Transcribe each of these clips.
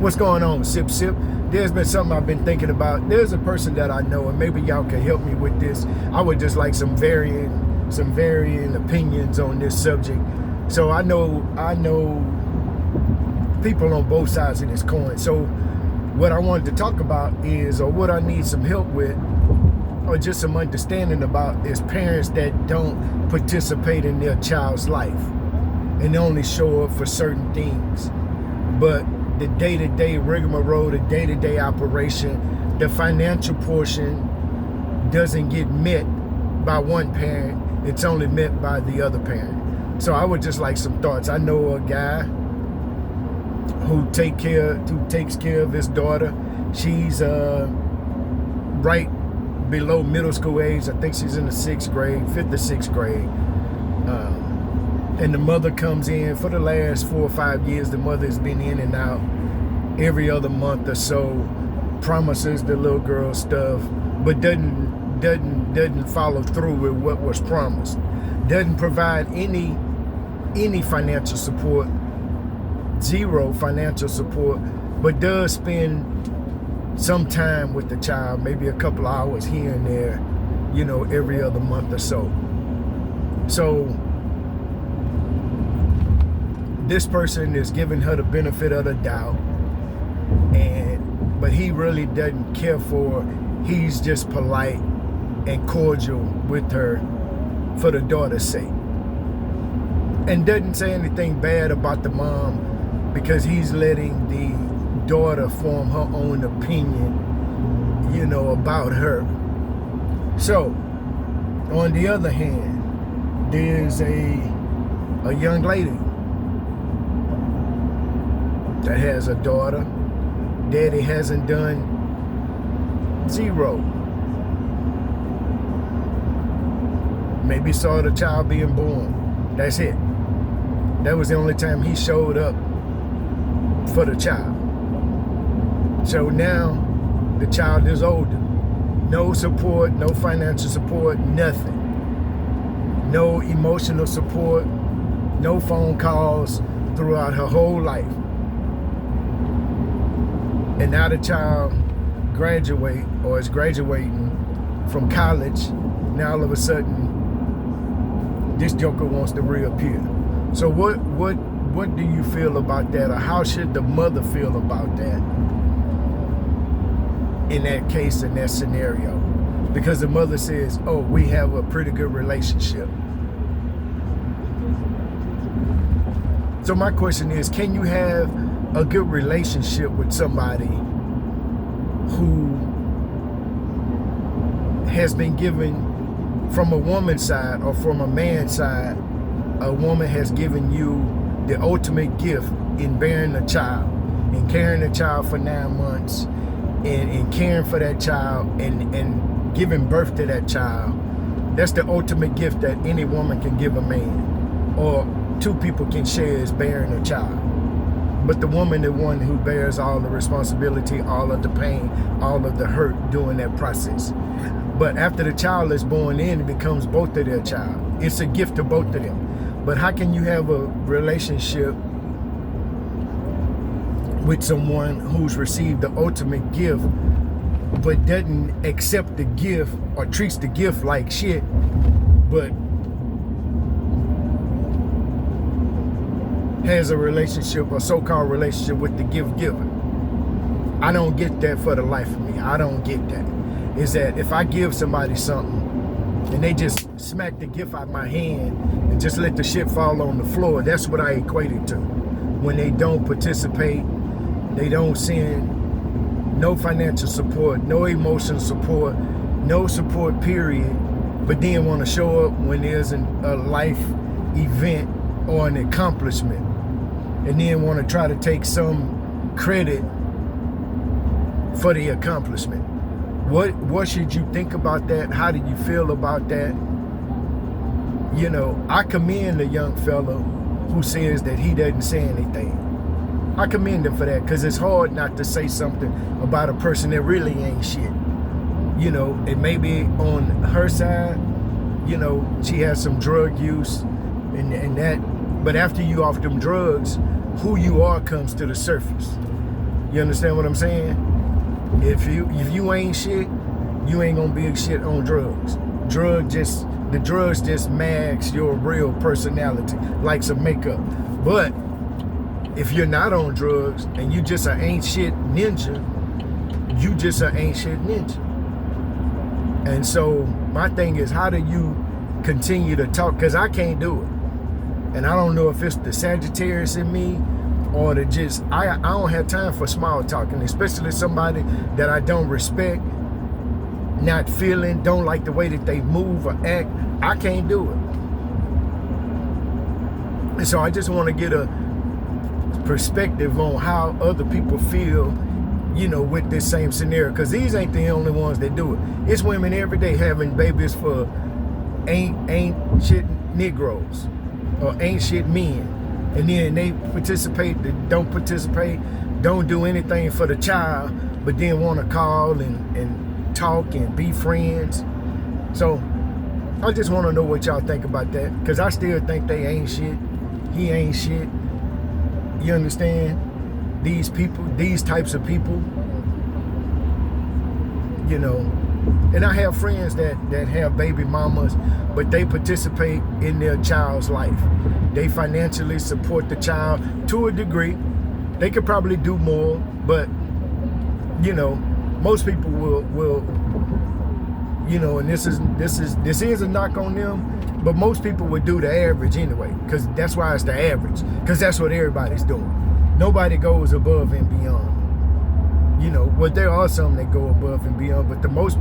What's going on, Sip Sip? There's been something I've been thinking about. There's a person that I know, and maybe y'all can help me with this. I would just like some varying opinions on this subject. So I know people on both sides of this coin. So what I wanted to talk about is, or what I need some help with, or just some understanding about, is parents that don't participate in their child's life and only show up for certain things. But the day-to-day rigmarole, the day-to-day operation, the financial portion doesn't get met by one parent. It's only met by the other parent. So I would just like some thoughts. I know a guy who takes care of his daughter. She's right below middle school age. I think she's in the 5th or 6th grade. And the mother comes in. For the last 4 or 5 years, the mother has been in and out every other month or so, promises the little girl stuff, but doesn't follow through with what was promised. Doesn't provide any financial support, zero financial support, but does spend some time with the child, maybe a couple of hours here and there, every other month or so. So this person is giving her the benefit of the doubt, but he really doesn't care for her. He's just polite and cordial with her for the daughter's sake, and doesn't say anything bad about the mom, because he's letting the daughter form her own opinion, about her. So on the other hand, there's a young lady that has a daughter. Daddy hasn't done zero. Maybe saw the child being born. That's it. That was the only time he showed up for the child. So now the child is older. No support, no financial support, nothing. No emotional support, no phone calls throughout her whole life. And now the child is graduating from college. Now all of a sudden, this joker wants to reappear. So what do you feel about that, or how should the mother feel about that in that case, in that scenario? Because the mother says, oh, we have a pretty good relationship. So my question is, can you have a good relationship with somebody who has been given, from a woman's side or from a man's side, a woman has given you the ultimate gift in bearing a child and carrying a child for 9 months and caring for that child and giving birth to that child? That's the ultimate gift that any woman can give a man, or two people can share, is bearing a child. But the woman, the one who bears all the responsibility, all of the pain, all of the hurt during that process. But after the child is born in, it becomes both of their child. It's a gift to both of them. But how can you have a relationship with someone who's received the ultimate gift, but doesn't accept the gift or treats the gift like shit, but has a relationship, a so-called relationship, with the gift giver? I don't get that for the life of me. I don't get that. Is that if I give somebody something and they just smack the gift out of my hand and just let the shit fall on the floor, that's what I equate it to. When they don't participate, they don't send no financial support, no emotional support, no support period, but then want to show up when there's a life event or an accomplishment, and then want to try to take some credit for the accomplishment. What should you think about that? How do you feel about that? I commend the young fellow who says that he doesn't say anything. I commend him for that, because it's hard not to say something about a person that really ain't shit. It may be on her side, she has some drug use and that, but after you off them drugs, who you are comes to the surface. You understand what I'm saying? If you ain't shit, you ain't gonna be shit on drugs. The drugs just mask your real personality, like some makeup. But if you're not on drugs and you just an ain't shit ninja, you just an ain't shit ninja. And so my thing is, how do you continue to talk? Because I can't do it. And I don't know if it's the Sagittarius in me or the just, I don't have time for small talking, especially somebody that I don't respect, not feeling, don't like the way that they move or act. I can't do it. And so I just want to get a perspective on how other people feel, you know, with this same scenario, because these ain't the only ones that do it. It's women every day having babies for ain't shit Negroes or ain't shit men, and then they don't participate, don't do anything for the child, but then want to call and talk and be friends. So I just want to know what y'all think about that, because I still think they ain't shit. He ain't shit. You understand? These people, these types of people, you know. And I have friends that have baby mamas, but they participate in their child's life. They financially support the child to a degree. They could probably do more, but, you know, most people will, you know, and this is a knock on them, but most people would do the average anyway, because that's why it's the average, because that's what everybody's doing. Nobody goes above and beyond. You know, well, there are some that go above and beyond, but most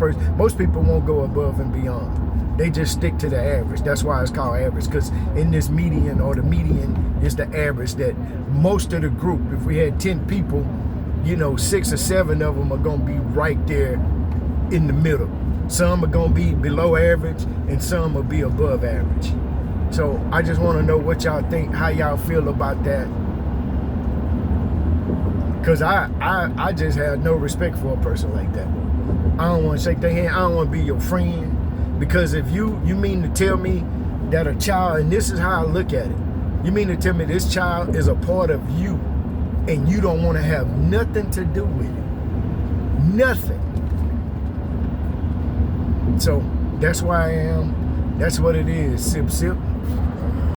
people won't go above and beyond. They just stick to the average. That's why it's called average, because in this median, or the median is the average, that most of the group, if we had 10 people, you know, 6 or 7 of them are going to be right there in the middle. Some are going to be below average and some will be above average. So I just want to know what y'all think, how y'all feel about that. Because I just have no respect for a person like that. I don't want to shake their hand. I don't want to be your friend. Because if you mean to tell me that a child, and this is how I look at it, you mean to tell me this child is a part of you and you don't want to have nothing to do with it. Nothing. So that's why I am. That's what it is. Sip, sip.